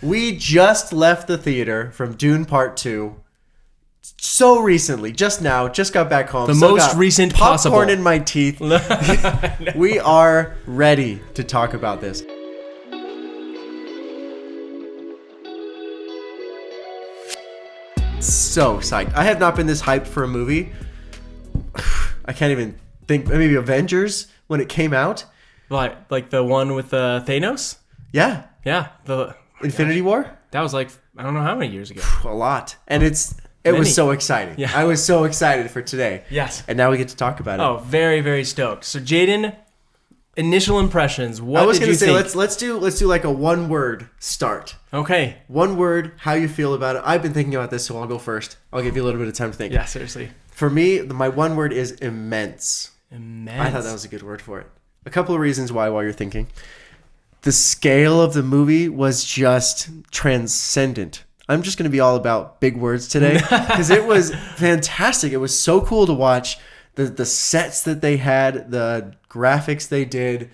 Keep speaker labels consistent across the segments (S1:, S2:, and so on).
S1: We just left the theater from Dune Part 2 so recently, just now, just got back home.
S2: The most recent possible.
S1: Popcorn in my teeth. We are ready to talk about this. So psyched. I have not been this hyped for a movie. I can't even think. Maybe Avengers when it came out.
S2: Like the one with Thanos?
S1: Yeah.
S2: Yeah.
S1: Infinity War?
S2: That was like, I don't know how many years ago.
S1: A lot. And it was so exciting. Yeah. I was so excited for today.
S2: Yes.
S1: And now we get to talk about it.
S2: Oh, very, very stoked. So Jaden, initial impressions. What did you think?
S1: Let's do like a one word start.
S2: Okay.
S1: One word, how you feel about it. I've been thinking about this, so I'll go first. I'll give you a little bit of time to think.
S2: Yeah, seriously.
S1: For me, my one word is immense.
S2: Immense.
S1: I thought that was a good word for it. A couple of reasons why while you're thinking. The scale of the movie was just transcendent. I'm just going to be all about big words today because it was fantastic. It was so cool to watch. The sets that they had, the graphics they did,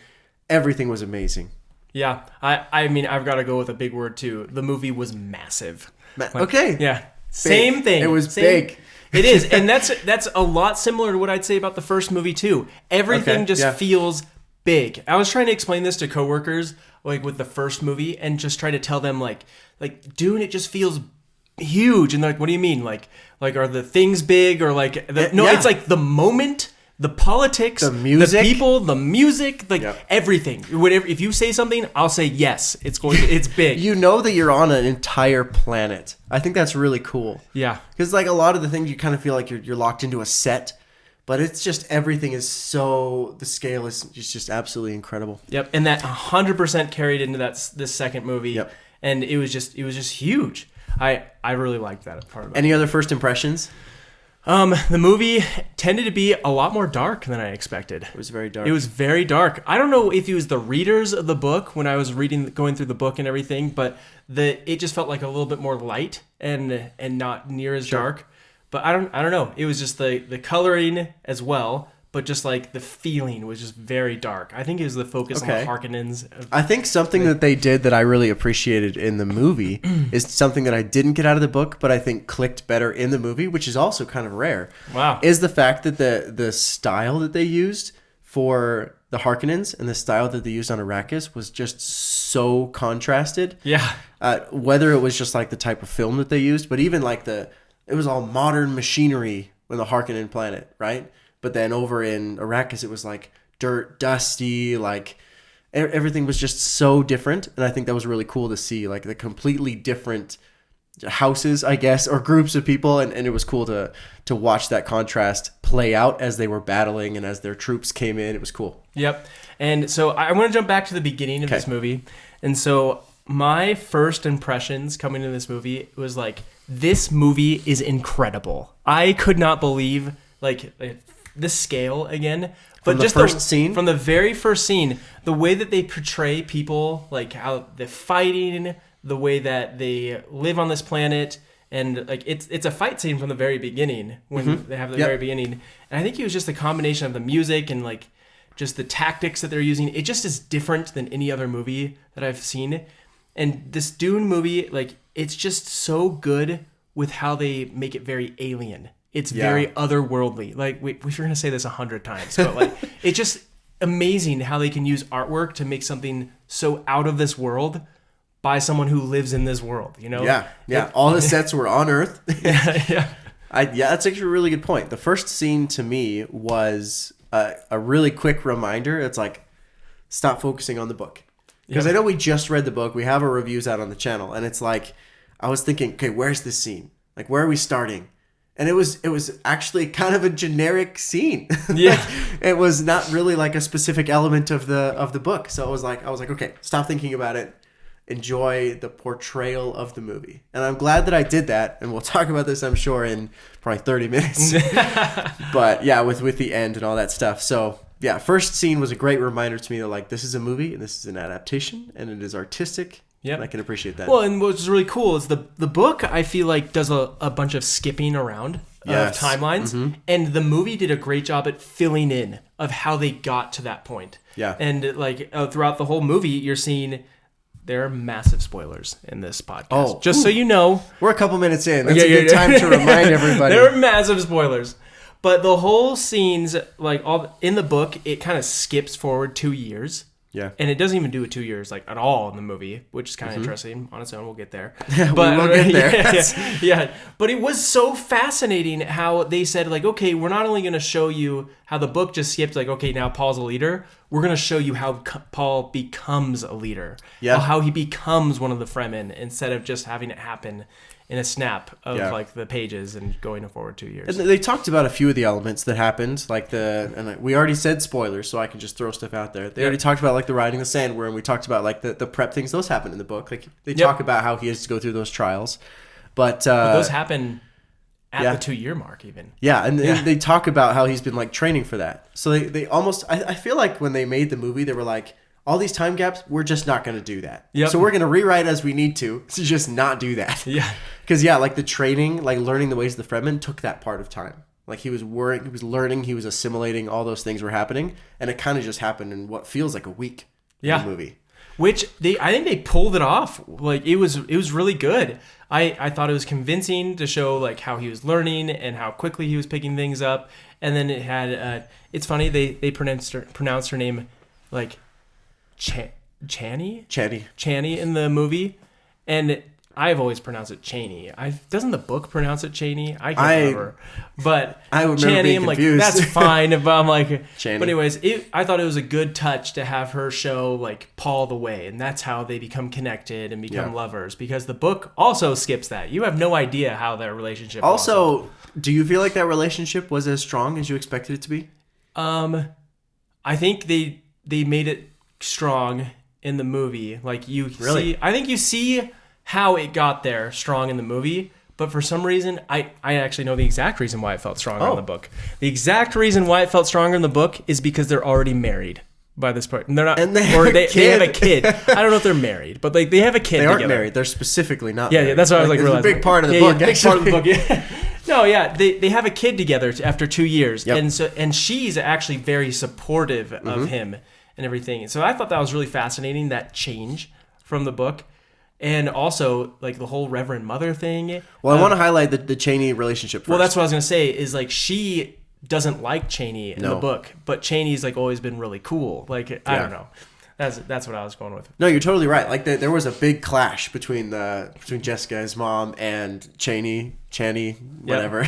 S1: everything was amazing.
S2: Yeah. I mean, I've got to go with a big word too. The movie was massive.
S1: Okay.
S2: Yeah.
S1: Big.
S2: Same thing.
S1: It was big.
S2: It is. And that's a lot similar to what I'd say about the first movie too. Everything feels big. I was trying to explain this to coworkers, like with the first movie, and just try to tell them like Dune, it just feels huge. And they're like, what do you mean? Like are the things big or like it's like the moment, the politics,
S1: the music,
S2: the people, the music, everything. Whatever. If you say something, I'll say yes. It's big.
S1: You know that you're on an entire planet. I think that's really cool.
S2: Yeah.
S1: Because like a lot of the things you kind of feel like you're locked into a set. But it's just everything is so, the scale is just absolutely incredible.
S2: Yep, and that 100% carried into this second movie.
S1: Yep.
S2: And it was just huge. I really liked that part of it.
S1: Any other first impressions?
S2: The movie tended to be a lot more dark than I expected.
S1: It was very dark.
S2: It was very dark. I don't know if it was the readers of the book when I was going through the book and everything, but it just felt like a little bit more light and not near as dark. But I don't know. It was just the coloring as well, but just like the feeling was just very dark. I think it was the focus on the Harkonnens.
S1: I think something that they did that I really appreciated in the movie is something that I didn't get out of the book, but I think clicked better in the movie, which is also kind of rare.
S2: Wow.
S1: Is the fact that the style that they used for the Harkonnens and the style that they used on Arrakis was just so contrasted.
S2: Yeah.
S1: Whether it was just like the type of film that they used, but even like it was all modern machinery on the Harkonnen planet, right? But then over in Arrakis, it was like dirt, dusty, like everything was just so different. And I think that was really cool to see, like the completely different houses, I guess, or groups of people. And it was cool to watch that contrast play out as they were battling and as their troops came in. It was cool.
S2: Yep. And so I want to jump back to the beginning of this movie. And so my first impressions coming into this movie was like, this movie is incredible. I could not believe the scale again. But
S1: from the
S2: just
S1: first scene?
S2: From the very first scene, the way that they portray people, like how they're fighting, the way that they live on this planet, and like it's a fight scene from the very beginning when they have the very beginning. And I think it was just a combination of the music and like just the tactics that they're using. It just is different than any other movie that I've seen. And this Dune movie, like, it's just so good with how they make it very alien. It's very otherworldly. Like, we're going to say this 100 times, but like, it's just amazing how they can use artwork to make something so out of this world by someone who lives in this world, you know?
S1: Yeah. All the sets were on Earth.
S2: Yeah.
S1: That's actually a really good point. The first scene to me was a really quick reminder. It's like, stop focusing on the book. Because I know we just read the book. We have our reviews out on the channel. And it's like, I was thinking, okay, where's this scene? Like, where are we starting? And it was actually kind of a generic scene.
S2: Yeah.
S1: It was not really like a specific element of the book. So I was like, okay, stop thinking about it. Enjoy the portrayal of the movie. And I'm glad that I did that. And we'll talk about this, I'm sure, in probably 30 minutes. But yeah, with the end and all that stuff. So yeah, first scene was a great reminder to me that like, this is a movie and this is an adaptation and it is artistic. Yeah, I can appreciate that.
S2: Well, and what's really cool is the book, I feel like, does a bunch of skipping around of timelines. And the movie did a great job at filling in of how they got to that point.
S1: Yeah.
S2: And like throughout the whole movie, you're seeing there are massive spoilers in this podcast.
S1: Oh,
S2: just so you know.
S1: We're a couple minutes in. That's a good time to remind everybody.
S2: There are massive spoilers. But the whole scene's, like, all in the book, it kind of skips forward 2 years.
S1: Yeah.
S2: And it doesn't even do it 2 years, like, at all in the movie, which is kind of interesting on its own. We'll get there.
S1: Yeah, we will get there.
S2: Yeah. But it was so fascinating how they said, like, okay, we're not only going to show you how the book just skipped, like, okay, now Paul's a leader. We're going to show you how Paul becomes a leader.
S1: Yeah.
S2: How he becomes one of the Fremen instead of just having it happen in a snap of like the pages and going forward 2 years.
S1: And they talked about a few of the elements that happened, like we already said spoilers, so I can just throw stuff out there. They already talked about like the riding the sandworm. We talked about like the prep things. Those happen in the book. Like they talk about how he has to go through those trials, but
S2: those happen at the 2 year mark even.
S1: Yeah, and they talk about how he's been like training for that. So they almost I feel like when they made the movie, they were like, all these time gaps, we're just not going to do that.
S2: Yep.
S1: So we're going to rewrite as we need to just not do that.
S2: Yeah.
S1: Because, like the training, like learning the ways of the Fremen took that part of time. Like he was learning, he was assimilating, all those things were happening. And it kind of just happened in what feels like a week in the movie.
S2: Which I think they pulled it off. Like it was really good. I thought it was convincing to show like how he was learning and how quickly he was picking things up. And then it had, it's funny, they pronounced her name like Chani in the movie, and I've always pronounced it Chani. Doesn't the book pronounce it Chani? I can't remember, but
S1: I remember
S2: Chani.
S1: being
S2: I'm like,
S1: confused.
S2: that's fine. But I'm like,
S1: Chani.
S2: But anyways, I thought it was a good touch to have her show like Paul the way, and that's how they become connected and become lovers. Because the book also skips that. You have no idea how their relationship.
S1: Also, do you feel like that relationship was as strong as you expected it to be?
S2: I think they made it strong in the movie. Like you see, I think you see how it got there strong in the movie, but for some reason I actually know the exact reason why it felt stronger in the book. The exact reason why it felt stronger in the book is because they're already married by this point, and they're not,
S1: and they
S2: have a kid. I don't know if they're married, but like they have a kid.
S1: They aren't
S2: together.
S1: married. They're specifically not.
S2: Yeah, that's what I was like.
S1: It's a big part of the book.
S2: Big part of the book. Yeah. No, yeah, they have a kid together after 2 years,
S1: yep.
S2: and she's actually very supportive of him and everything. So I thought that was really fascinating, that change from the book. And also, like, the whole Reverend Mother thing.
S1: Well, I want to highlight the Chani relationship first.
S2: Well, that's what I was going to say, is, like, she doesn't like Chani in the book, but Chani's, like, always been really cool. Like, I don't know. That's what I was going with.
S1: No, you're totally right. Like, there was a big clash between Jessica, his mom, and Chani, whatever.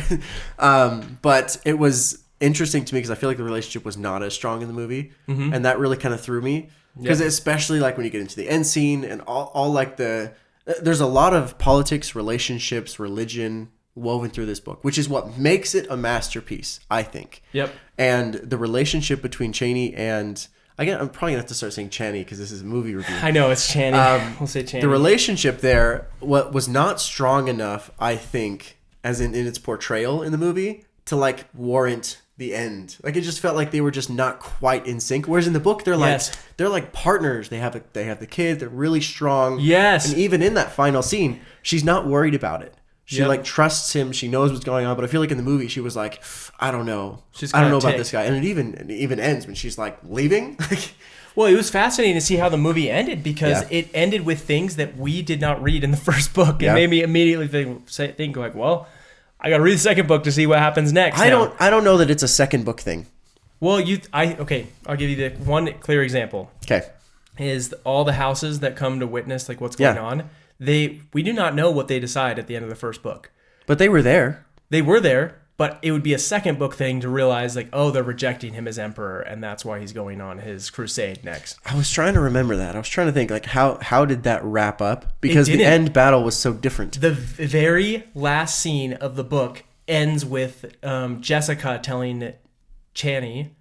S1: But it was interesting to me because I feel like the relationship was not as strong in the movie, and that really kind of threw me. Because especially like when you get into the end scene and all like there's a lot of politics, relationships, religion woven through this book, which is what makes it a masterpiece, I think. Yep. And the relationship between Chani and, again, I'm probably gonna have to start saying Chani because this is a movie review.
S2: I know it's Chani. We'll say Chani.
S1: The relationship there, what was not strong enough, I think, as in its portrayal in the movie, to like warrant the end. Like it just felt like they were just not quite in sync. Whereas in the book, they're like partners. They have the kid. They're really strong.
S2: Yes.
S1: And even in that final scene, she's not worried about it. She like trusts him. She knows what's going on. But I feel like in the movie, she was like, I don't know. I don't know about this guy. And it even ends when she's like leaving.
S2: Well, it was fascinating to see how the movie ended because it ended with things that we did not read in the first book. It made me immediately think like, well, I got to read the second book to see what happens next.
S1: I don't know that it's a second book thing.
S2: Well, okay, I'll give you the one clear example. Okay. Is all the houses that come to witness like what's going on. We do not know what they decide at the end of the first book.
S1: But they were there.
S2: They were there, but it would be a second book thing to realize like, oh, they're rejecting him as emperor, and that's why he's going on his crusade next.
S1: I was trying to remember that. I was trying to think like how did that wrap up? Because the end battle was so different.
S2: The very last scene of the book ends with Jessica telling Chani,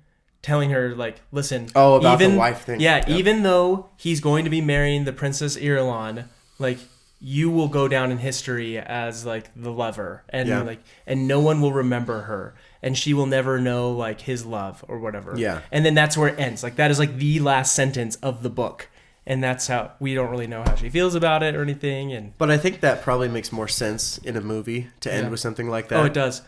S2: telling her like, listen,
S1: about the wife thing.
S2: Yeah, even though he's going to be marrying the Princess Irulan, like you will go down in history as like the lover, and and no one will remember her, and she will never know like his love or whatever. Yeah. And then that's where it ends. Like that is like the last sentence of the book. And that's how we don't really know how she feels about it or anything. But
S1: I think that probably makes more sense in a movie to end with something like that.
S2: Oh, it does.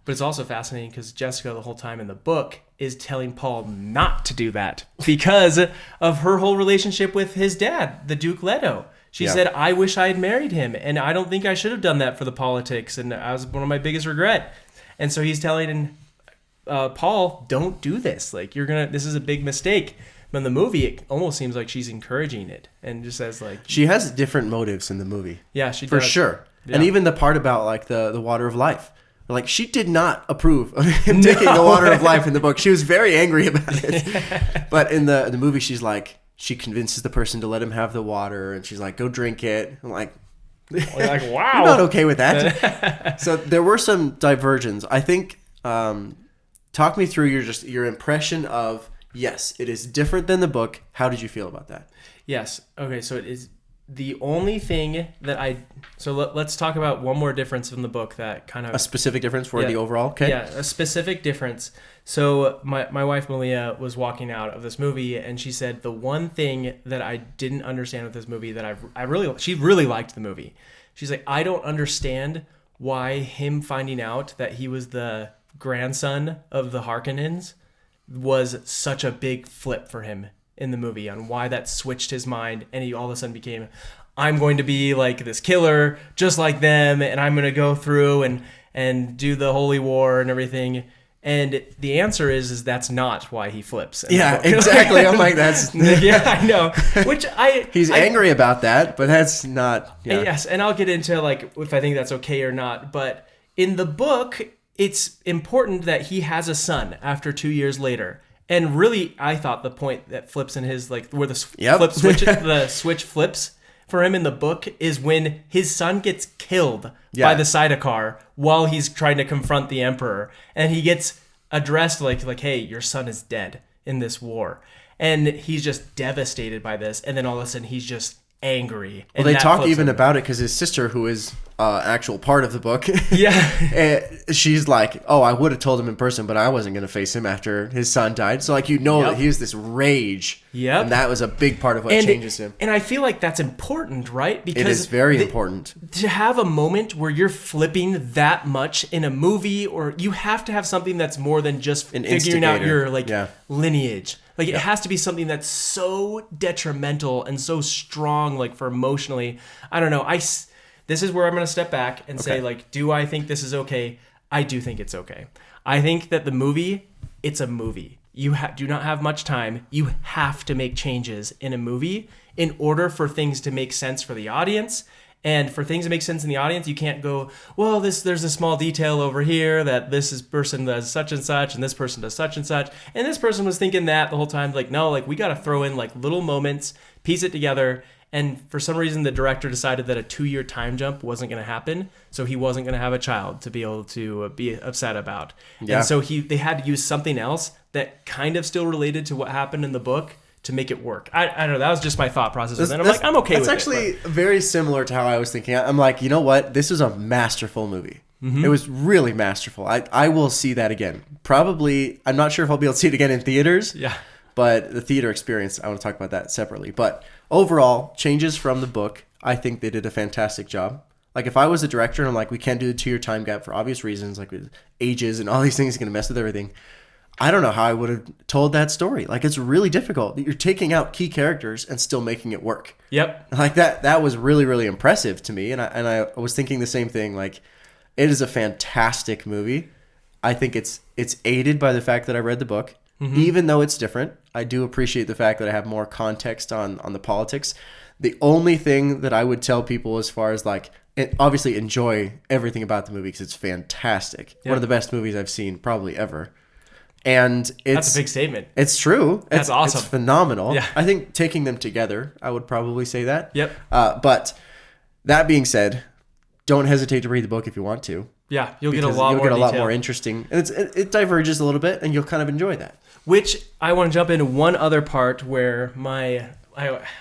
S2: But it's also fascinating because Jessica the whole time in the book is telling Paul not to do that because of her whole relationship with his dad, the Duke Leto. She said, I wish I had married him, and I don't think I should have done that for the politics, and that was one of my biggest regret. And so he's telling Paul, don't do this. Like, this is a big mistake. But in the movie, it almost seems like she's encouraging it and just says like...
S1: She has different motives in the movie.
S2: Yeah, she
S1: for
S2: does.
S1: sure.
S2: Yeah.
S1: And even the part about like the water of life. Like, she did not approve of him taking the water of life in the book. She was very angry about it. But in the movie, she's like... She convinces the person to let him have the water, and she's like, "Go drink it." I'm like,
S2: wow,
S1: you're not okay with that. So there were some diversions. I think. Talk me through your impression of, yes, it is different than the book. How did you feel about that?
S2: Yes. Okay. So it is the only thing that let's talk about one more difference from the book that kind of...
S1: A specific difference for the overall? Okay.
S2: Yeah, a specific difference. So my wife, Malia, was walking out of this movie, and she said the one thing that I didn't understand with this movie that she really liked the movie. She's like, I don't understand why him finding out that he was the grandson of the Harkonnens was such a big flip for him in the movie, on why that switched his mind, and he all of a sudden became, I'm going to be like this killer just like them, and I'm going to go through and do the holy war and everything. And the answer is that's not why he flips.
S1: Yeah, exactly. I'm like, that's...
S2: Yeah, I know.
S1: He's angry about that, but that's not... Yeah.
S2: Yes, and I'll get into like if I think that's okay or not. But in the book, it's important that he has a son after 2 years later. And really, I thought the point that flips in his, like, where the switch flips for him in the book is when his son gets killed by the Sidecar while he's trying to confront the Emperor. And he gets addressed like, hey, your son is dead in this war. And he's just devastated by this. And then all of a sudden, he's just angry.
S1: Well, they talk even about it because his sister, who is actual part of the book, she's like, oh, I would have told him in person, but I wasn't going to face him after his son died. So like, that he has this rage.
S2: Yep.
S1: And that was a big part of what changes him.
S2: And I feel like that's important, right? Because
S1: it is very important.
S2: To have a moment where you're flipping that much in a movie, or you have to have something that's more than just figuring out your lineage. Like, it has to be something that's so detrimental and so strong, like, for emotionally. I don't know. This is where I'm going to step back and say, like, do I think this is okay? I do think it's okay. I think that the movie, it's a movie. You do not have much time. You have to make changes in a movie in order for things to make sense for the audience. And for things to make sense in the audience, you can't go, well, there's a small detail over here that person does such and such, and this person does such and such, and this person was thinking that the whole time. Like, no, like, we got to throw in like little moments, piece it together. And for some reason, the director decided that a 2-year time jump wasn't going to happen, so he wasn't going to have a child to be able to be upset about. Yeah. And so they had to use something else that kind of still related to what happened in the book to make it work. I don't know. That was just my thought process. And then I'm like, I'm okay with it. That's
S1: actually very similar to how I was thinking. I'm like, you know what? This is a masterful movie. Mm-hmm. It was really masterful. I will see that again. Probably, I'm not sure if I'll be able to see it again in theaters.
S2: Yeah.
S1: But the theater experience, I want to talk about that separately. But overall, changes from the book, I think they did a fantastic job. Like, if I was the director and I'm like, we can't do the 2-year time gap for obvious reasons, like with ages and all these things are going to mess with everything. I don't know how I would have told that story. Like, it's really difficult. You're taking out key characters and still making it work.
S2: Yep.
S1: Like, that was really, really impressive to me. And I was thinking the same thing. Like, it is a fantastic movie. I think it's aided by the fact that I read the book. Mm-hmm. Even though it's different, I do appreciate the fact that I have more context on the politics. The only thing that I would tell people as far as like, obviously enjoy everything about the movie because it's fantastic. Yep. One of the best movies I've seen probably ever. And
S2: that's a big statement.
S1: It's true.
S2: That's awesome.
S1: It's phenomenal.
S2: Yeah.
S1: I think taking them together, I would probably say that.
S2: Yep.
S1: But that being said, don't hesitate to read the book if you want to.
S2: Yeah, you'll get a lot more
S1: interesting. And it diverges a little bit, and you'll kind of enjoy that.
S2: Which I want to jump into one other part where I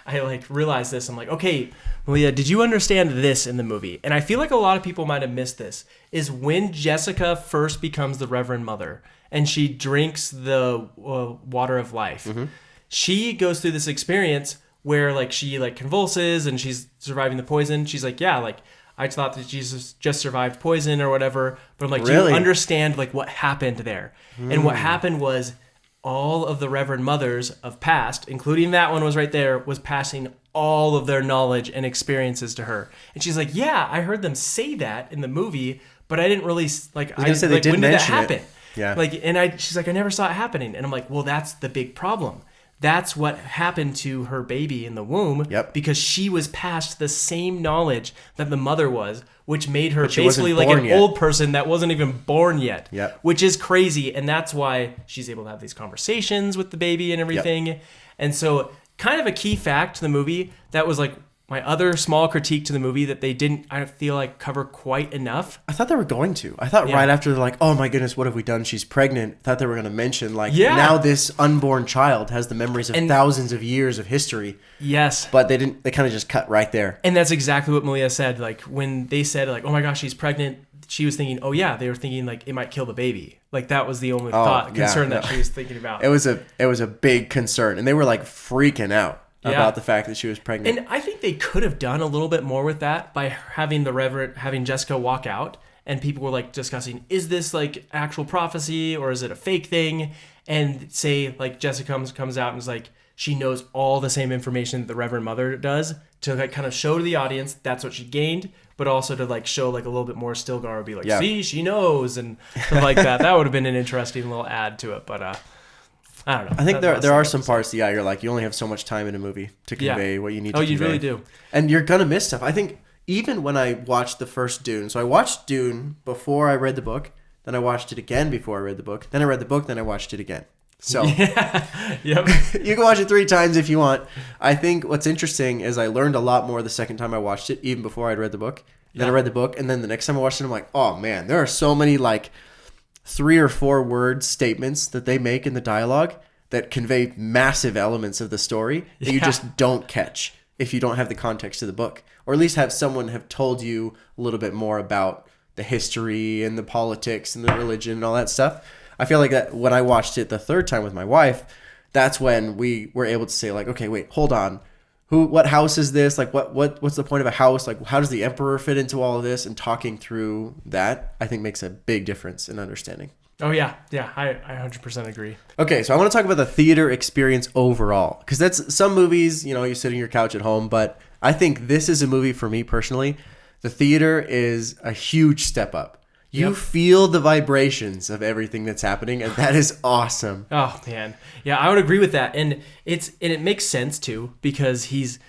S2: like realized this. I'm like, okay, Malia, did you understand this in the movie? And I feel like a lot of people might have missed this. Is when Jessica first becomes the Reverend Mother and she drinks the water of life. Mm-hmm. She goes through this experience where like she like convulses and she's surviving the poison. She's like, yeah, like I thought that Jesus just survived poison or whatever. But I'm like, do you understand like what happened there? And what happened was all of the Reverend Mothers of past, including that one was right there, was passing all of their knowledge and experiences to her. And she's like, yeah, I heard them say that in the movie, but I didn't really like.
S1: I say they did
S2: when did that
S1: mention
S2: happen?
S1: it. Yeah.
S2: Like, she's like, I never saw it happening. And I'm like, well, that's the big problem. That's what happened to her baby in the womb.
S1: Yep.
S2: Because she was passed the same knowledge that the mother was, which made her
S1: But she
S2: basically
S1: wasn't
S2: like
S1: born
S2: an
S1: yet.
S2: old person that wasn't even born yet.
S1: Yep.
S2: Which is crazy. And that's why she's able to have these conversations with the baby and everything. Yep. And so kind of a key fact to the movie that was like my other small critique to the movie that they didn't, I feel like, cover quite enough.
S1: I thought they were going to. I thought right after they're like, oh my goodness, what have we done? She's pregnant. I thought they were going to mention like, now this unborn child has the memories of thousands of years of history.
S2: Yes.
S1: But they didn't, they kind of just cut right there.
S2: And that's exactly what Malia said. Like when they said like, oh my gosh, she's pregnant. She was thinking, oh yeah, they were thinking like it might kill the baby. Like that was the only concern that she was thinking about.
S1: It was a big concern. And they were like freaking out about the fact that she was pregnant.
S2: And I think they could have done a little bit more with that by having having Jessica walk out, and people were like discussing, is this like actual prophecy or is it a fake thing? And say like Jessica comes out and is like, she knows all the same information that the Reverend Mother does, to like kind of show to the audience that's what she gained, but also to like show like a little bit more Stilgar would be like, see, she knows, and like that. That would have been an interesting little add to it, but I don't know.
S1: I think there are some parts, you're like, you only have so much time in a movie to convey what you need to convey. Oh, you
S2: really do.
S1: And you're going to miss stuff. I think even when I watched the first Dune, so I watched Dune before I read the book, then I watched it again before I read the book, then I read the book, then I watched it again. So you can watch it 3 times if you want. I think what's interesting is I learned a lot more the second time I watched it, even before I'd read the book. Then I read the book, and then the next time I watched it, I'm like, oh man, there are so many like 3 or 4 word statements that they make in the dialogue that convey massive elements of the story that you just don't catch if you don't have the context of the book, or at least have someone have told you a little bit more about the history and the politics and the religion and all that stuff. I feel like that when I watched it the third time with my wife, that's when we were able to say like, okay, wait, hold on. What house is this? Like what's the point of a house? Like how does the emperor fit into all of this? And talking through that, I think makes a big difference in understanding.
S2: Oh yeah. Yeah. I 100% agree.
S1: Okay. So I want to talk about the theater experience overall, because that's some movies, you sit on your couch at home, but I think this is a movie for me personally. The theater is a huge step up. You feel the vibrations of everything that's happening, and that is awesome.
S2: Oh man, yeah, I would agree with that, and it makes sense too, because he's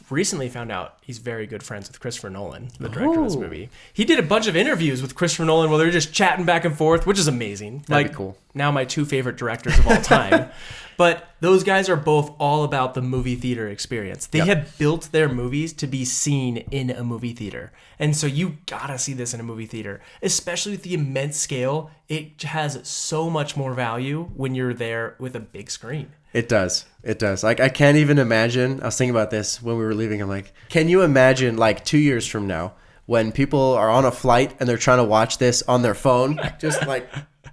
S2: recently found out he's very good friends with Christopher Nolan, the director of this movie. He did a bunch of interviews with Christopher Nolan where they're just chatting back and forth, which is amazing.
S1: That'd be cool.
S2: Now my 2 favorite directors of all time. But those guys are both all about the movie theater experience. They have built their movies to be seen in a movie theater. And so you gotta see this in a movie theater, especially with the immense scale. It has so much more value when you're there with a big screen.
S1: It does. It does. Like, I can't even imagine. I was thinking about this when we were leaving. I'm like, can you imagine like 2 years from now when people are on a flight and they're trying to watch this on their phone, just like,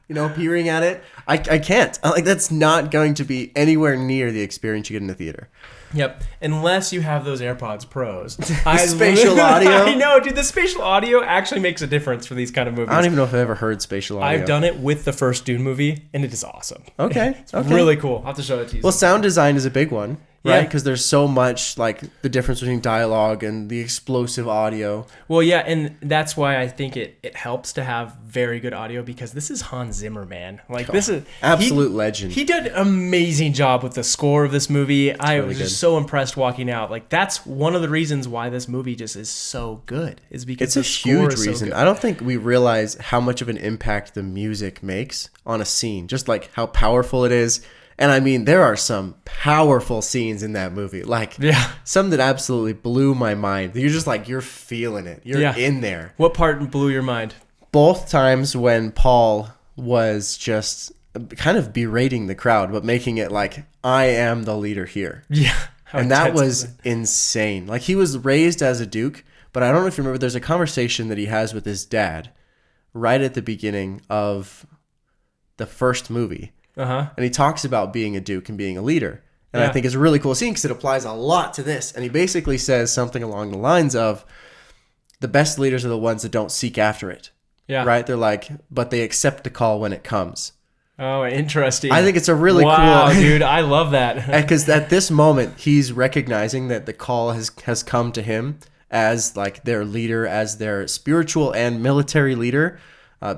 S1: peering at it? I can't. Like, that's not going to be anywhere near the experience you get in the theater.
S2: Yep. Unless you have those AirPods Pros.
S1: Spatial audio.
S2: I know, dude. The spatial audio actually makes a difference for these kind of movies.
S1: I don't even know if I've ever heard spatial audio.
S2: I've done it with the first Dune movie, and it is awesome.
S1: Okay.
S2: It's really cool. I'll have to show it to you.
S1: Well, sound design is a big one, right?
S2: Yeah.
S1: Because there's so much, like, the difference between dialogue and the explosive audio.
S2: Well, yeah, and that's why I think it helps to have very good audio, because this is Hans Zimmer, man. Like, this is...
S1: Absolute legend.
S2: He did an amazing job with the score of this movie. I was just so impressed walking out. Like, that's one of the reasons why this movie just is so good, is because
S1: it's a huge reason. I don't think we realize how much of an impact the music makes on a scene, just like how powerful it is. And I mean, there are some powerful scenes in that movie, like some that absolutely blew my mind. You're just like, you're feeling it. You're in there.
S2: What part blew your mind?
S1: Both times when Paul was just kind of berating the crowd, but making it like, I am the leader here.
S2: Yeah.
S1: And that was insane. Like, he was raised as a duke, but I don't know if you remember, there's a conversation that he has with his dad right at the beginning of the first movie. And he talks about being a duke and being a leader. And I think it's a really cool scene because it applies a lot to this. And he basically says something along the lines of, the best leaders are the ones that don't seek after it.
S2: Yeah.
S1: Right? They're like, but they accept the call when it comes.
S2: Oh, interesting.
S1: I think it's a really
S2: wow,
S1: cool...
S2: dude, I love that.
S1: Because at this moment, he's recognizing that the call has come to him as like their leader, as their spiritual and military leader,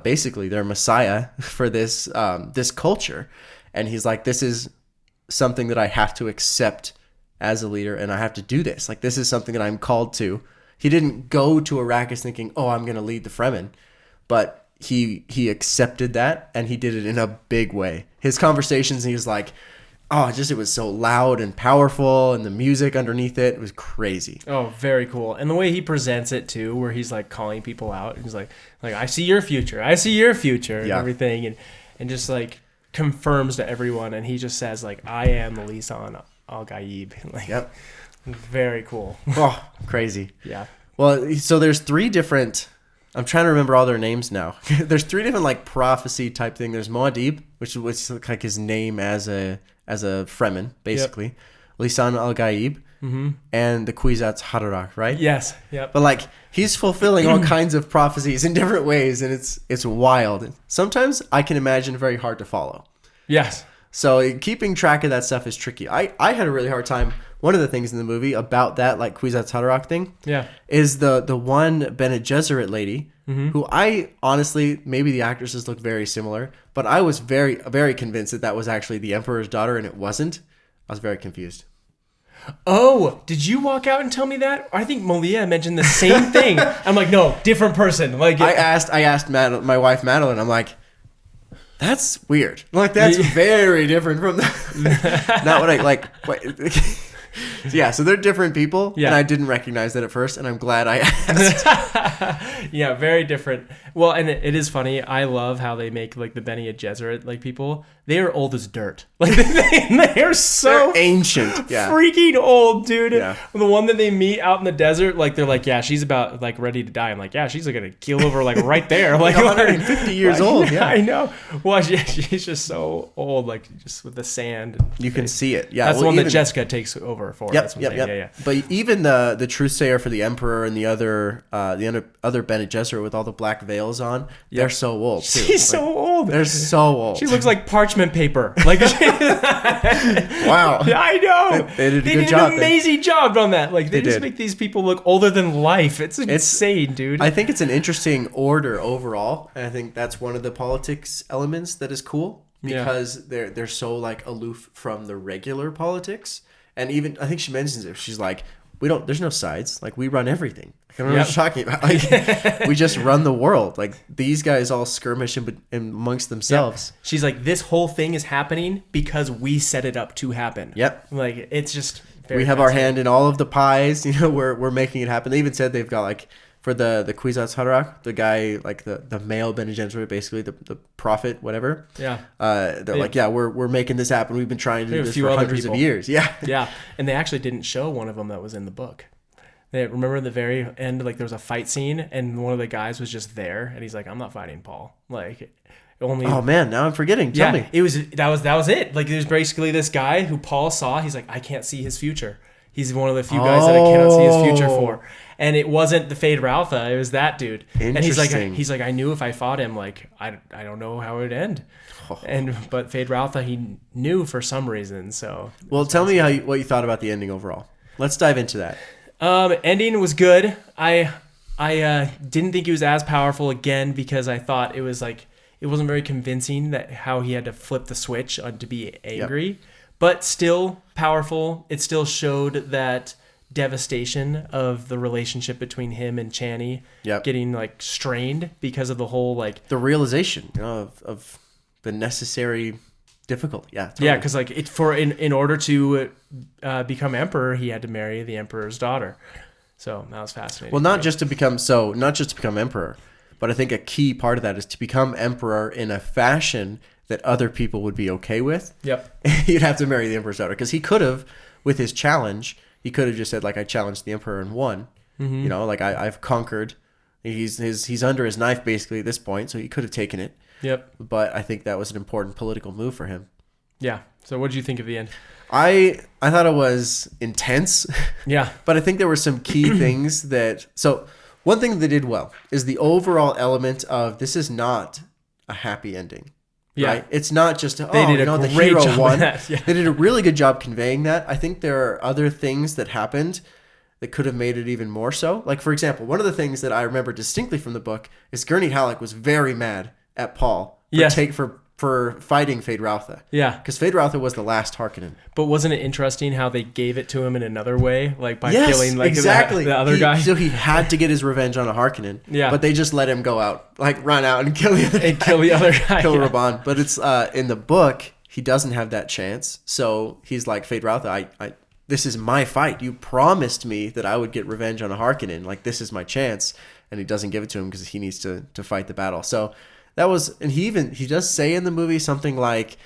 S1: basically their messiah for this this culture. And he's like, this is something that I have to accept as a leader, and I have to do this. Like, this is something that I'm called to. He didn't go to Arrakis thinking, oh, I'm going to lead the Fremen, but he accepted that, and he did it in a big way. His conversations, he was like, oh, it was so loud and powerful, and the music underneath it was crazy.
S2: Oh, very cool. And the way he presents it too, where he's like calling people out, he's like I see your future, and everything, and just like confirms to everyone, and he just says like, I am the Lisan al-Gaib. Like,
S1: yep.
S2: Very cool.
S1: Oh, crazy.
S2: Yeah.
S1: Well, so there's 3 different, I'm trying to remember all their names now. There's 3 different like prophecy type thing. There's Muad'Dib, which was like his name as a Fremen, basically. Yep. Lisan al-Gaib, and the Kwisatz Haderach, right?
S2: Yes. Yep.
S1: But like, he's fulfilling all kinds of prophecies in different ways, and it's wild. Sometimes I can imagine very hard to follow.
S2: Yes.
S1: So keeping track of that stuff is tricky. I had a really hard time. One of the things in the movie about that, like Kwisatz Haderach thing, is the one Bene Gesserit lady, who I honestly, maybe the actresses look very similar, but I was very, very convinced that was actually the Emperor's daughter, and it wasn't. I was very confused.
S2: Oh, did you walk out and tell me that? I think Malia mentioned the same thing. I'm like, no, different person. Like,
S1: I asked my wife Madeline. I'm like, that's weird. Like, that's very different from that. Not what I like. Yeah, so they're different people, and I didn't recognize that at first, and I'm glad I asked.
S2: Yeah, very different. Well, and it is funny. I love how they make like the Bene Gesserit like people. They are old as dirt. Like they're so
S1: they're ancient,
S2: freaking old, dude.
S1: Yeah.
S2: The one that they meet out in the desert, like they're like, yeah, she's about like ready to die. I'm like, yeah, she's like gonna keel over like right there, like
S1: 150 years old. Yeah,
S2: I know. Well, she's just so old, like just with the sand.
S1: You can see it. Yeah,
S2: that's the one that Jessica takes over for.
S1: Yep. Yeah. But even the truthsayer for the Emperor and the other Bene Gesserit with all the black veils on, they're so old too.
S2: She's so old.
S1: They're so old.
S2: She looks like parchment paper. Like,
S1: wow.
S2: I know.
S1: They did a good job.
S2: An amazing job on that. Like, they just make these people look older than life. It's insane, dude.
S1: I think it's an interesting order overall, and I think that's one of the politics elements that is cool because they're so like aloof from the regular politics. And even I think she mentions it. She's like, there's no sides. Like, we run everything. I don't know what you're talking about. Like, we just run the world. Like, these guys all skirmish in amongst themselves.
S2: Yep. She's like, this whole thing is happening because we set it up to happen.
S1: Yep.
S2: Like, it's just
S1: we have our hand in all of the pies. You know, we're making it happen. They even said they've got like, for the Kwisatz Haderach, the guy, like the male Bene Gesserit, basically the prophet, whatever. Yeah. They're like, we're making this happen. We've been trying to do this for hundreds of years. Yeah.
S2: Yeah. And they actually didn't show one of them that was in the book. Remember at the very end, like there was a fight scene and one of the guys was just there and he's like, I'm not fighting Paul. Like, only.
S1: Oh man, now I'm forgetting. Tell me.
S2: That was it. Like, there's basically this guy who Paul saw. He's like, I can't see his future. He's one of the few guys that I cannot see his future for. And it wasn't the Fade Routha, it was that dude. And he's like, I knew if I fought him, like, I don't know how it would end. But Fade Routha, he knew for some reason. So,
S1: well, tell me what you thought about the ending overall. Let's dive into that.
S2: Ending was good. I didn't think it was as powerful again because I thought it was like, it wasn't very convincing that how he had to flip the switch to be angry. Yep. But still powerful. It still showed that devastation of the relationship between him and Chani getting like strained because of the whole like
S1: the realization of the necessary difficulty. Yeah, totally.
S2: Yeah, because like in order to become emperor, he had to marry the emperor's daughter. So that was fascinating.
S1: Well, not just to become emperor, but I think a key part of that is to become emperor in a fashion that other people would be okay with. Yep. You'd have to marry the emperor's daughter because he could have, with his challenge, he could have just said like, I challenged the emperor and won. Mm-hmm. You know, like I've conquered. He's under his knife basically at this point, so he could have taken it. Yep. But I think that was an important political move for him.
S2: Yeah, So what did you think of the end?
S1: I thought it was intense.
S2: Yeah.
S1: But I think there were some key things that... So one thing they did well is the overall element of this is not a happy ending.
S2: Yeah.
S1: Right? It's not just, the
S2: great
S1: hero
S2: job
S1: won.
S2: of that. Yeah.
S1: They did a really good job conveying that. I think there are other things that happened that could have made it even more so. Like, for example, one of the things that I remember distinctly from the book is Gurney Halleck was very mad at Paul for fighting Feyd-Rautha.
S2: Yeah.
S1: Because Feyd-Rautha was the last Harkonnen.
S2: But wasn't it interesting how they gave it to him in another way? Like by killing the other guy?
S1: So he had to get his revenge on a Harkonnen.
S2: Yeah.
S1: But they just let him go out, like run out and kill the other guy. Kill Raban. But it's in the book, he doesn't have that chance. So he's like, Feyd-Rautha, this is my fight. You promised me that I would get revenge on a Harkonnen. Like, this is my chance. And he doesn't give it to him because he needs to fight the battle. So that was, and he does say in the movie something like,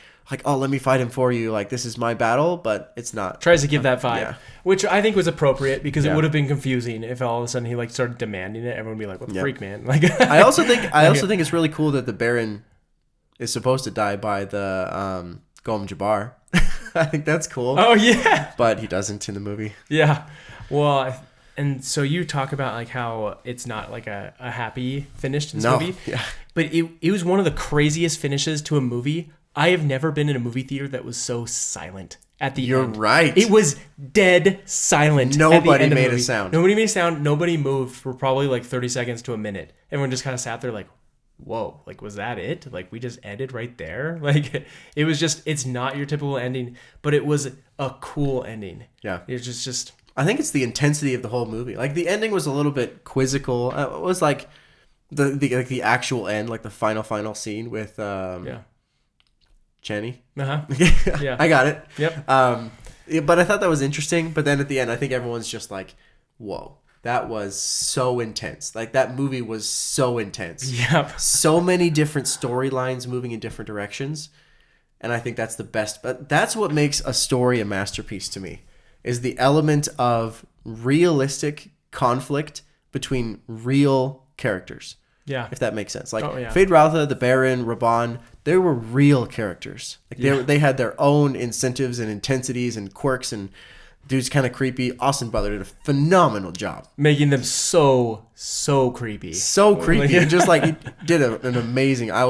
S1: oh, let me fight him for you. Like, this is my battle, but it's not.
S2: Tries to give that vibe,
S1: yeah.
S2: Which I think was appropriate because it would have been confusing if all of a sudden he like started demanding it. Everyone would be like, "What the freak, man!" Like,
S1: I also think it's really cool that the Baron is supposed to die by the Gom Jabbar. I think that's cool.
S2: Oh yeah,
S1: but he doesn't in the movie.
S2: Yeah, well. And so you talk about like how it's not like a happy finish to this movie.
S1: Yeah.
S2: But it was one of the craziest finishes to a movie. I have never been in a movie theater that was so silent at the end.
S1: You're right.
S2: It was dead silent.
S1: Nobody made a sound.
S2: Nobody made a sound. Nobody moved for probably like 30 seconds to a minute. Everyone just kind of sat there like, whoa, like, was that it? Like, we just ended right there? Like, it was just, it's not your typical ending, but it was a cool ending.
S1: Yeah.
S2: It's just...
S1: I think it's the intensity of the whole movie. Like, the ending was a little bit quizzical. It was like the actual end, like the final scene with Chani.
S2: Yeah,
S1: I got it.
S2: Yep.
S1: But I thought that was interesting. But then at the end, I think everyone's just like, "Whoa, that was so intense!" Like, that movie was so intense.
S2: Yep.
S1: So many different storylines moving in different directions, and I think that's the best. But that's what makes a story a masterpiece to me. Is the element of realistic conflict between real characters.
S2: Yeah.
S1: If that makes sense. Like,
S2: yeah.
S1: Feyd-Rautha, the Baron, Raban, they were real characters. Like, they had their own incentives and intensities and quirks, and dude's kind of creepy. Austin Butler did a phenomenal job.
S2: Making them so creepy.
S1: So creepy. And just like, he did an amazing... I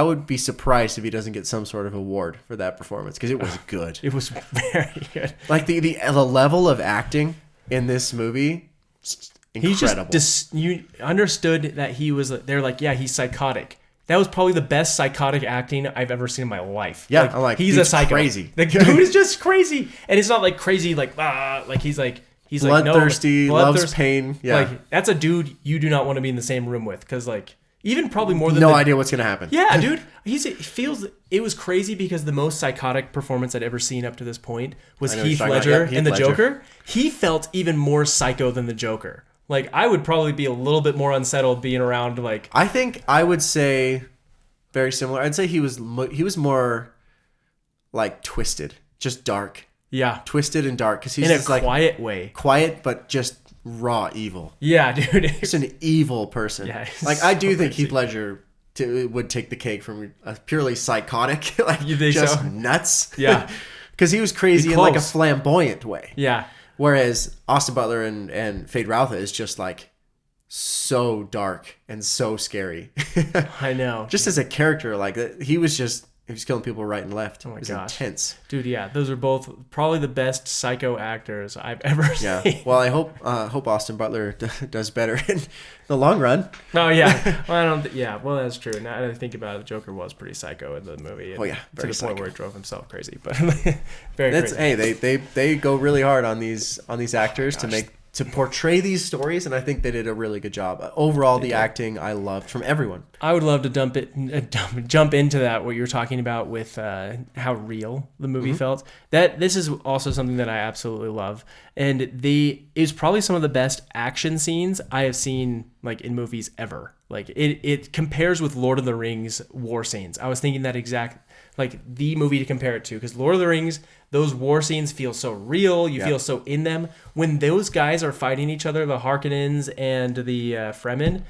S1: would be surprised if he doesn't get some sort of award for that performance, because it was good.
S2: It was very good.
S1: Like, the level of acting in this movie, incredible.
S2: You understood that he was... They're like, yeah, he's psychotic. That was probably the best psychotic acting I've ever seen in my life.
S1: Yeah, I'm like,
S2: he's a psycho.
S1: Crazy.
S2: The dude is just crazy, and it's not like crazy like he's
S1: bloodthirsty, loves pain. Yeah,
S2: like, that's a dude you do not want to be in the same room with, because like, even probably more than
S1: no idea what's gonna happen.
S2: Yeah, dude, it was crazy because the most psychotic performance I'd ever seen up to this point was Heath Ledger in the Joker. He felt even more psycho than the Joker. Like, I would probably be a little bit more unsettled being around, like...
S1: I think I would say very similar. I'd say he was more, like, twisted. Just dark.
S2: Yeah.
S1: Twisted and dark. Because he's
S2: in
S1: just,
S2: a quiet way.
S1: Quiet, but just raw evil.
S2: Yeah, dude.
S1: Just an evil person. Yeah, like, I do think Heath Ledger would take the cake from a purely psychotic, like,
S2: you think
S1: just
S2: so?
S1: Nuts.
S2: Yeah.
S1: Because he was crazy in, like, a flamboyant way.
S2: Yeah.
S1: Whereas Austin Butler and Feyd-Rautha is just like so dark and so scary.
S2: I know.
S1: Just as a character, like, he was killing people right and left.
S2: Oh my
S1: gosh.
S2: It was
S1: intense.
S2: Dude, yeah. Those are both probably the best psycho actors I've ever seen.
S1: Yeah. Well, I hope Austin Butler does better in the long run.
S2: Oh, yeah. Well, well, that's true. Now that I think about it, the Joker was pretty psycho in the movie.
S1: Oh, yeah.
S2: To the
S1: psycho.
S2: point where he drove himself crazy. But very crazy.
S1: Hey, they go really hard on these actors to portray these stories, and I think they did a really good job. Overall, the acting I loved from everyone.
S2: I would love to jump into that, what you're talking about with how real the movie felt. This is also something that I absolutely love, and it's probably some of the best action scenes I have seen, like, in movies ever. Like, it compares with Lord of the Rings war scenes. I was thinking that exact, like, the movie to compare it to, because Lord of the Rings, those war scenes feel so real. You feel so in them. When those guys are fighting each other, the Harkonnens and the Fremen,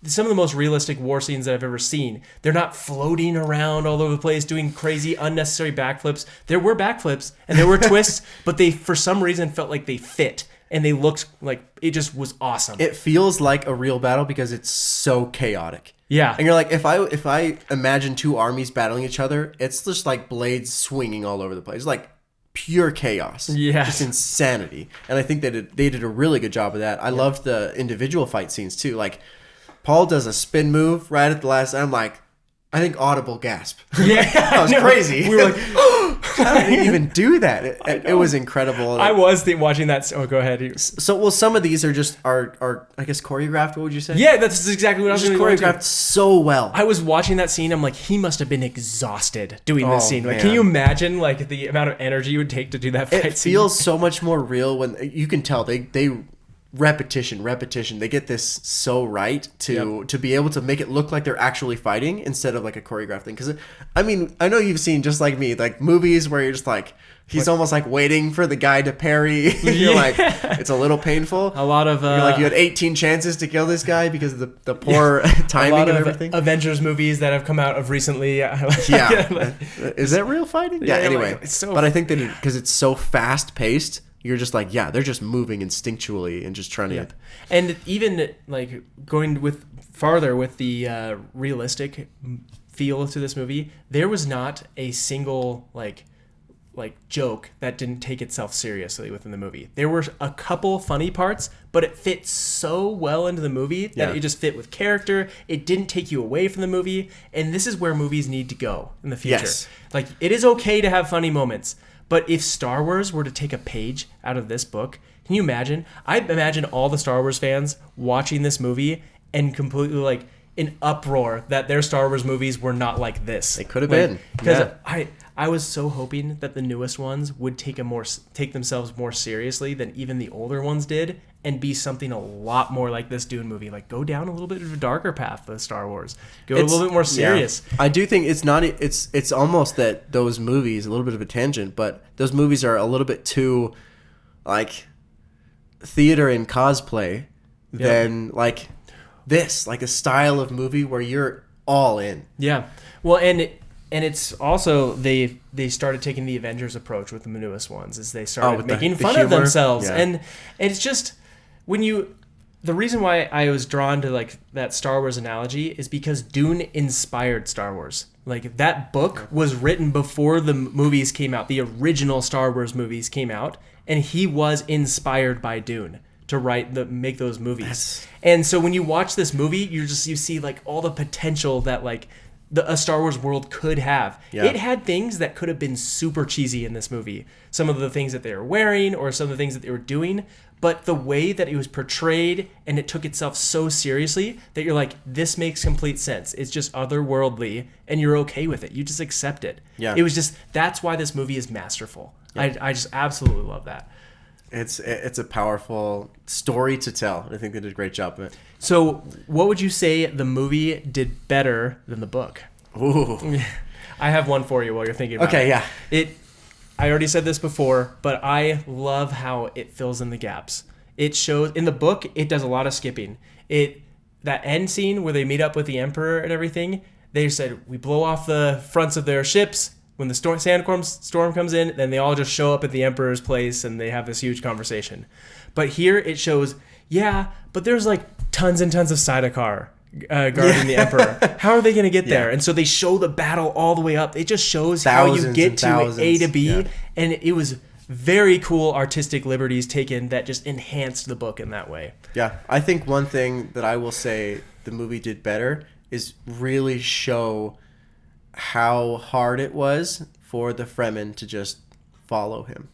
S2: some of the most realistic war scenes that I've ever seen. They're not floating around all over the place doing crazy unnecessary backflips. There were backflips and there were twists, but they for some reason felt like they fit and they looked like it just was awesome.
S1: It feels like a real battle because it's so chaotic.
S2: Yeah.
S1: And you're like, if I imagine two armies battling each other, it's just like blades swinging all over the place. It's like pure chaos.
S2: Yes.
S1: Just insanity. And I think they did a really good job of that. I loved the individual fight scenes too. Like Paul does a spin move right at the last. I'm like, I think audible gasp.
S2: Yeah.
S1: That was crazy.
S2: We were like,
S1: how did he even do that? It was incredible.
S2: I was watching that. Oh, go ahead.
S1: So, well, some of these are just are I guess choreographed. What would you say?
S2: Yeah, that's exactly what I was
S1: just
S2: going to
S1: choreographed so well.
S2: I was watching that scene. I'm like, he must have been exhausted doing this scene. Like,
S1: man.
S2: can you imagine like the amount of energy it would take to do that fight
S1: It
S2: scene?
S1: feels so much more real when you can tell they repetition. They get this so right to be able to make it look like they're actually fighting instead of like a choreographed thing. Because I mean, I know you've seen just like me, like movies where you're just like he's almost like waiting for the guy to parry. You're like, it's a little painful.
S2: A lot of
S1: you're like you had 18 chances to kill this guy because of the poor timing
S2: a lot
S1: of
S2: of
S1: everything.
S2: Avengers movies that have come out of recently.
S1: Yeah, is that real fighting? Yeah. Anyway,
S2: like, it's so
S1: but I think that because it's so fast paced. You're just like, yeah, they're just moving instinctually and just trying to.
S2: And even like going with farther with the realistic feel to this movie, there was not a single like joke that didn't take itself seriously within the movie. There were a couple funny parts, but it fit so well into the movie that it just fit with character. It didn't take you away from the movie, and this is where movies need to go in the future.
S1: Yes.
S2: Like it is okay to have funny moments. But if Star Wars were to take a page out of this book, can you imagine? I imagine all the Star Wars fans watching this movie and completely like in uproar that their Star Wars movies were not like this.
S1: They could have been.
S2: Because I was so hoping that the newest ones would take themselves more seriously than even the older ones did and be something a lot more like this Dune movie. Like go down a little bit of a darker path with Star Wars. Go a little bit more serious.
S1: Yeah. I do think it's almost that those movies, a little bit of a tangent, but those movies are a little bit too like theater and cosplay than like this, like a style of movie where you're all in.
S2: Yeah. Well, and it's also they started taking the Avengers approach with the newest ones as they started making fun of themselves.
S1: Yeah.
S2: And it's just the reason why I was drawn to like that Star Wars analogy is because Dune inspired Star Wars. Like that book was written before the movies came out. The original Star Wars movies came out, and he was inspired by Dune to make those movies. And so when you watch this movie, you see like all the potential that like a Star Wars world could have. Yeah. It had things that could have been super cheesy in this movie. Some of the things that they were wearing or some of the things that they were doing. But the way that it was portrayed and it took itself so seriously that you're like, this makes complete sense. It's just otherworldly and you're okay with it. You just accept it. Yeah. It was just, that's why this movie is masterful. Yeah. I just absolutely love that.
S1: It's a powerful story to tell. I think they did a great job of it.
S2: So what would you say the movie did better than the book?
S1: Ooh.
S2: I have one for you while you're thinking about it.
S1: Okay, yeah.
S2: I already said this before, but I love how it fills in the gaps. It shows in the book, it does a lot of skipping. That end scene where they meet up with the Emperor and everything, they said, we blow off the fronts of their ships. When the storm comes in, then they all just show up at the Emperor's place and they have this huge conversation. But here it shows, but there's like tons and tons of Sidakar guarding the Emperor. How are they going to get there? And so they show the battle all the way up. It just shows how you get to A to B. And it was very cool artistic liberties taken that just enhanced the book in that way.
S1: Yeah, I think one thing that I will say the movie did better is really show how hard it was for the Fremen to just follow him.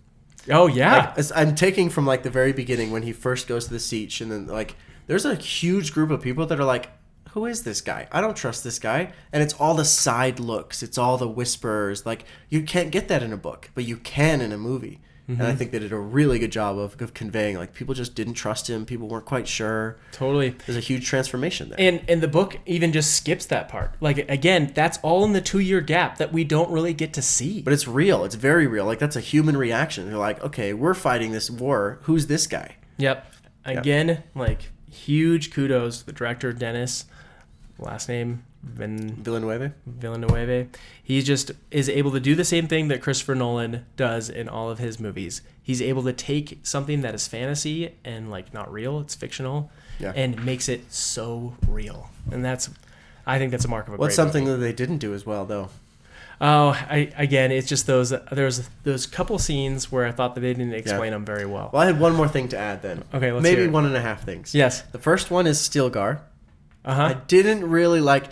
S2: Oh, yeah.
S1: Like, I'm taking from like the very beginning when he first goes to the siege, and then like there's a huge group of people that are like, who is this guy? I don't trust this guy. And it's all the side looks. It's all the whisperers. Like, you can't get that in a book, but you can in a movie. Mm-hmm. And I think they did a really good job of conveying, like, people just didn't trust him. People weren't quite sure.
S2: Totally.
S1: There's a huge transformation there.
S2: And the book even just skips that part. Like, again, that's all in the 2-year gap that we don't really get to see.
S1: But it's real. It's very real. Like, that's a human reaction. They're like, okay, we're fighting this war. Who's this guy?
S2: Yep. Again, like, huge kudos to the director, Dennis. last name
S1: Villeneuve.
S2: He just is able to do the same thing that Christopher Nolan does in all of his movies. He's able to take something that is fantasy and like not real, it's fictional, and makes it so real. And I think that's a mark of a
S1: What's
S2: great
S1: something
S2: movie.
S1: that they didn't do as well, though?
S2: Oh, again, it's just there's those couple scenes where I thought that they didn't explain them very well.
S1: Well, I had one more thing to add then.
S2: Okay, let's
S1: maybe
S2: hear it.
S1: 1.5 things.
S2: Yes.
S1: The first one is Stilgar.
S2: I
S1: didn't really like.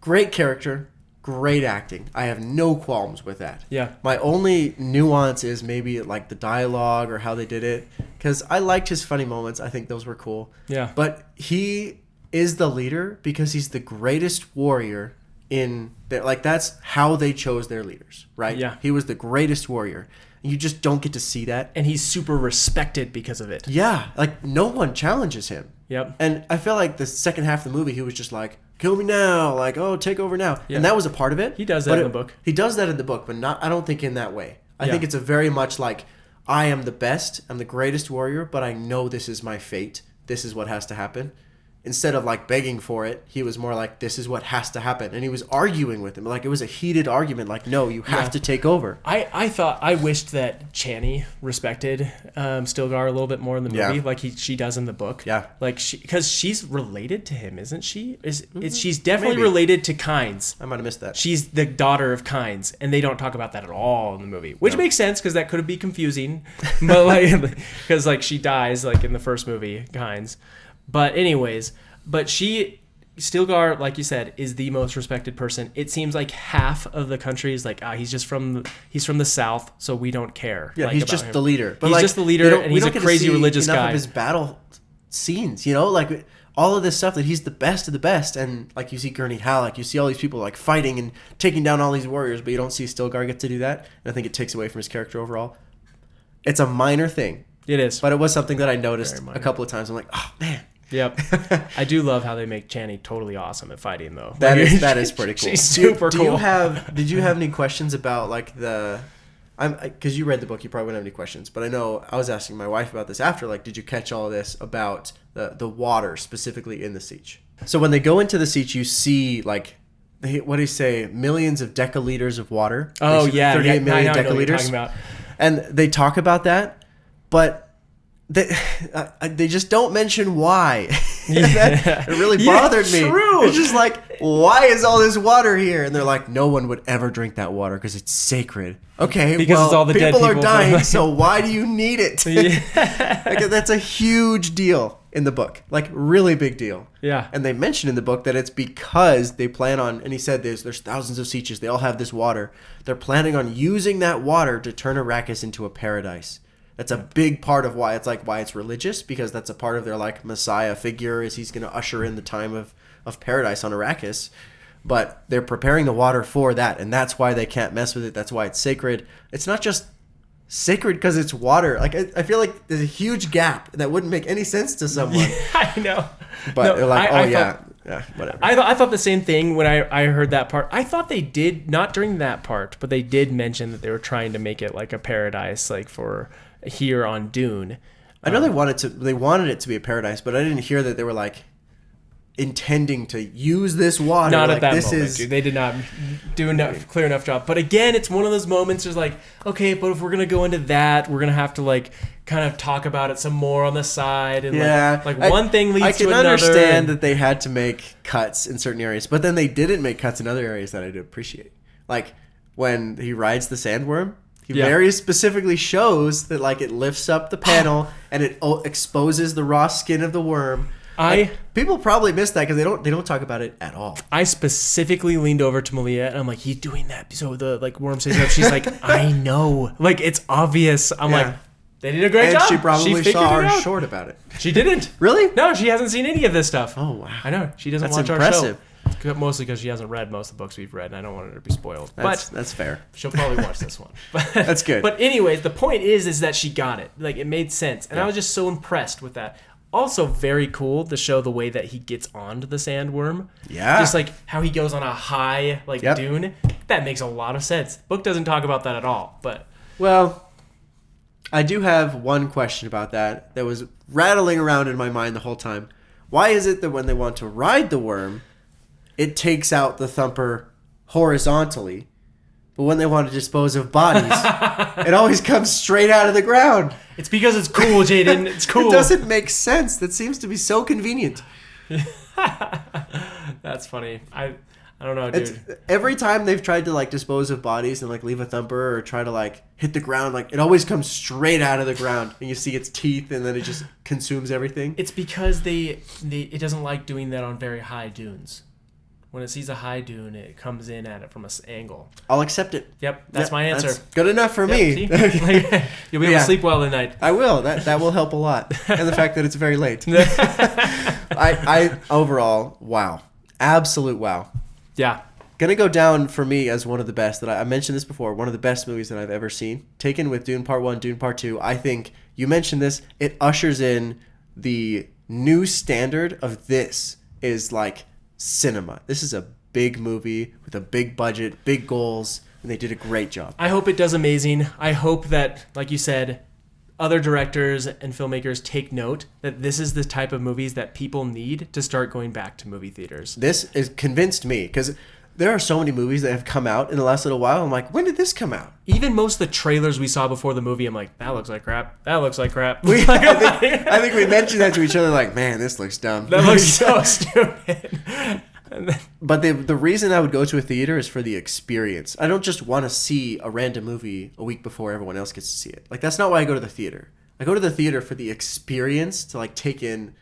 S1: Great character, great acting. I have no qualms with that.
S2: Yeah.
S1: My only nuance is maybe like the dialogue or how they did it, because I liked his funny moments. I think those were cool.
S2: Yeah.
S1: But he is the leader because he's the greatest warrior in their, like, that's how they chose their leaders, right?
S2: Yeah.
S1: He was the greatest warrior. You just don't get to see that.
S2: And he's super respected because of it.
S1: Yeah. Like, no one challenges him.
S2: Yep.
S1: And I feel like the second half of the movie, he was just like, kill me now, like, oh, take over now.
S2: Yeah.
S1: And that was a part of it.
S2: He does that in the book.
S1: He does that in the book, but not. I don't think in that way. I
S2: Yeah.
S1: think it's a very much like, I am the best, I'm the greatest warrior, but I know this is my fate. This is what has to happen. Instead of like begging for it, he was more like, this is what has to happen. And he was arguing with him. Like, it was a heated argument. Like, no, you have to take over.
S2: I wished that Chani respected Stilgar a little bit more in the movie, like she does in the book.
S1: Yeah.
S2: Like because she's related to him, isn't she? She's definitely related to Kynes.
S1: I might have missed that.
S2: She's the daughter of Kynes, and they don't talk about that at all in the movie, which makes sense because that could be confusing. But like, because like she dies like in the first movie, Kynes. But anyways, Stilgar, like you said, is the most respected person. It seems like half of the country is like, he's from the South, so we don't care.
S1: Yeah,
S2: like,
S1: he's
S2: about
S1: just
S2: him.
S1: the leader. But
S2: he's
S1: like,
S2: just the leader, and he's a crazy religious
S1: enough
S2: guy.
S1: Of his battle scenes, like all of this stuff that he's the best of the best, and like you see Gurney Halleck, you see all these people like fighting and taking down all these warriors, but you don't see Stilgar get to do that. And I think it takes away from his character overall. It's a minor thing.
S2: It is,
S1: but it was something that I noticed a couple of times. I'm like, oh man.
S2: Yep. I do love how they make Chani totally awesome at fighting, though.
S1: That is pretty cool.
S2: She's super cool.
S1: Did you have any questions about like because you read the book, you probably wouldn't have any questions, but I know I was asking my wife about this after, like, did you catch all of this about the water specifically in the Siege? So when they go into the Siege, you see like, what do you say, millions of decaliters of water.
S2: Oh,
S1: Basically,
S2: yeah.
S1: 38 million
S2: I know what you're
S1: decaliters.
S2: talking about.
S1: And they talk about that, but they just don't mention why. It really bothered me.
S2: True.
S1: It's just like, why is all this water here? And they're like, no one would ever drink that water because it's sacred. Okay,
S2: because it's all the dead
S1: people are
S2: people.
S1: dying, so why do you need it? Like, that's a huge deal in the book, like really big deal.
S2: Yeah.
S1: And they mention in the book that it's because they plan on, and he said there's thousands of sieges, they all have this water. They're planning on using that water to turn Arrakis into a paradise. That's a big part of why it's religious, because that's a part of their like Messiah figure, is he's going to usher in the time of paradise on Arrakis. But they're preparing the water for that, and that's why they can't mess with it. That's why it's sacred. It's not just sacred because it's water. Like, I feel like there's a huge gap that wouldn't make any sense to someone.
S2: I know.
S1: But they're like,
S2: thought,
S1: yeah, whatever.
S2: I thought the same thing when I heard that part. I thought they did, not during that part, but they did mention that they were trying to make it like a paradise, like for here on Dune.
S1: I know they wanted it to be a paradise, but I didn't hear that they were like intending to use this water.
S2: Not
S1: like,
S2: at that
S1: this
S2: moment,
S1: is...
S2: dude. They did not do enough clear enough job. But again, it's one of those moments. There's like, okay, but if we're gonna go into that, we're gonna have to like kind of talk about it some more on the side. And like one thing leads to another.
S1: I can understand that they had to make cuts in certain areas, but then they didn't make cuts in other areas that I did appreciate. Like when he rides the sandworm. He very specifically shows that like it lifts up the panel and it exposes the raw skin of the worm. People probably miss that because they don't talk about it at all.
S2: I specifically leaned over to Malia and I'm like, he's doing that so the like worm stays up. She's like, I know, like it's obvious. I'm like, they did a great job.
S1: And she probably saw our
S2: out.
S1: short about it.
S2: She didn't.
S1: Really?
S2: No, she hasn't seen any of this stuff.
S1: Oh wow,
S2: I know she doesn't watch
S1: impressive.
S2: Our show. Mostly because she hasn't read most of the books we've read, and I don't want her to be spoiled.
S1: That's fair.
S2: She'll probably watch this one.
S1: That's good.
S2: But anyways, the point is that she got it. Like, it made sense. And I was just so impressed with that. Also very cool to show the way that he gets onto the sandworm.
S1: Yeah.
S2: Just like how he goes on a high dune. That makes a lot of sense. Book doesn't talk about that at all. But
S1: well, I do have one question about that was rattling around in my mind the whole time. Why is it that when they want to ride the worm, it takes out the thumper horizontally. But when they want to dispose of bodies, it always comes straight out of the ground.
S2: It's because it's cool, Jaden. It's cool.
S1: It doesn't make sense. That seems to be so convenient.
S2: That's funny. I don't know, dude.
S1: Every time they've tried to like dispose of bodies and like leave a thumper or try to like hit the ground, like it always comes straight out of the ground and you see its teeth and then it just consumes everything.
S2: It's because it doesn't like doing that on very high dunes. When it sees a high dune, it comes in at it from an angle.
S1: I'll accept it.
S2: Yep, that's my answer. That's
S1: good enough for me.
S2: You'll be able to sleep well tonight.
S1: I will. That will help a lot. And the fact that it's very late. I overall, wow. Absolute wow.
S2: Yeah.
S1: Gonna go down for me as one of the best that I mentioned this before, one of the best movies that I've ever seen. Taken with Dune Part 1, Dune Part 2. I think you mentioned this. It ushers in the new standard of this is like cinema. This is a big movie with a big budget, big goals, and they did a great job.
S2: I hope it does amazing. I hope that, like you said, other directors and filmmakers take note that this is the type of movies that people need to start going back to movie theaters.
S1: This is convinced me because there are so many movies that have come out in the last little while. I'm like, when did this come out?
S2: Even most of the trailers we saw before the movie, I'm like, that looks like crap. That looks like crap.
S1: I think we mentioned that to each other, like, man, this looks dumb.
S2: That looks so stupid.
S1: But the reason I would go to a theater is for the experience. I don't just want to see a random movie a week before everyone else gets to see it. Like, that's not why I go to the theater. I go to the theater for the experience to, like, take in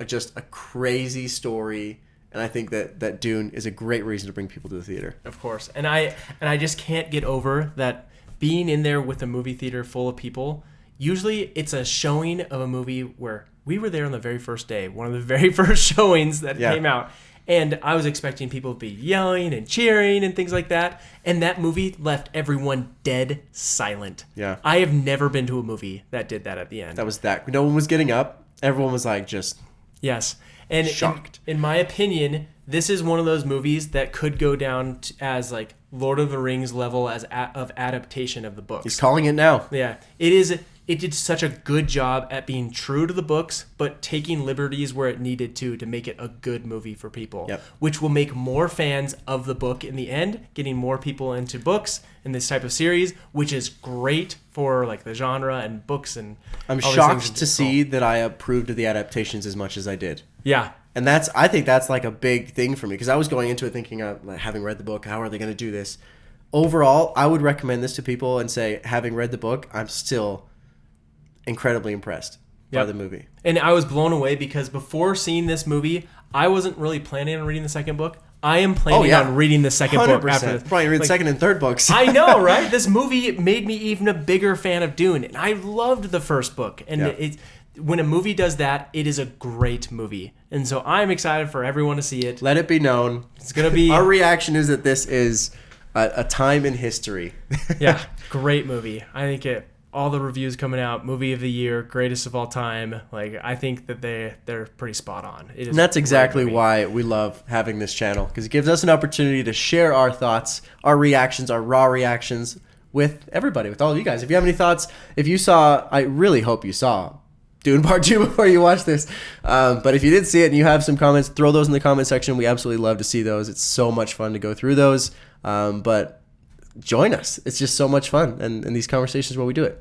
S1: just a crazy story. And I think that Dune is a great reason to bring people to the theater.
S2: Of course. And I just can't get over that being in there with a movie theater full of people. Usually it's a showing of a movie where we were there on the very first day, one of the very first showings that came out. And I was expecting people to be yelling and cheering and things like that. And that movie left everyone dead silent.
S1: Yeah.
S2: I have never been to a movie that did that at the end.
S1: That was that. No one was getting up. Everyone was like just...
S2: Yes. And
S1: shocked.
S2: In my opinion, this is one of those movies that could go down as like Lord of the Rings level of adaptation of the books.
S1: He's calling it now.
S2: Yeah. It did such a good job at being true to the books, but taking liberties where it needed to make it a good movie for people, which will make more fans of the book in the end, getting more people into books in this type of series, which is great for like the genre and books. And
S1: I'm shocked to see that I approved of the adaptations as much as I did.
S2: Yeah.
S1: And I think that's like a big thing for me because I was going into it thinking, having read the book, how are they going to do this? Overall, I would recommend this to people and say, having read the book, I'm still incredibly impressed by the movie.
S2: And I was blown away because before seeing this movie, I wasn't really planning on reading the second book. I am planning on reading the second 100%. Book after this.
S1: Probably read the second and third books.
S2: I know, right? This movie made me even a bigger fan of Dune. And I loved the first book. And when a movie does that, it is a great movie. And so I'm excited for everyone to see it.
S1: Let it be known.
S2: It's going to be...
S1: Our reaction is that this is a time in history.
S2: Yeah, great movie. I think all the reviews coming out, movie of the year, greatest of all time. Like, I think that they're pretty spot on. It is
S1: and that's exactly why we love having this channel, because it gives us an opportunity to share our thoughts, our reactions, our raw reactions with everybody, with all of you guys. If you have any thoughts, if you saw, I really hope you saw Dune Part 2 before you watch this. But if you did see it and you have some comments, throw those in the comment section. We absolutely love to see those. It's so much fun to go through those. But join us. It's just so much fun. And these conversations where we do it.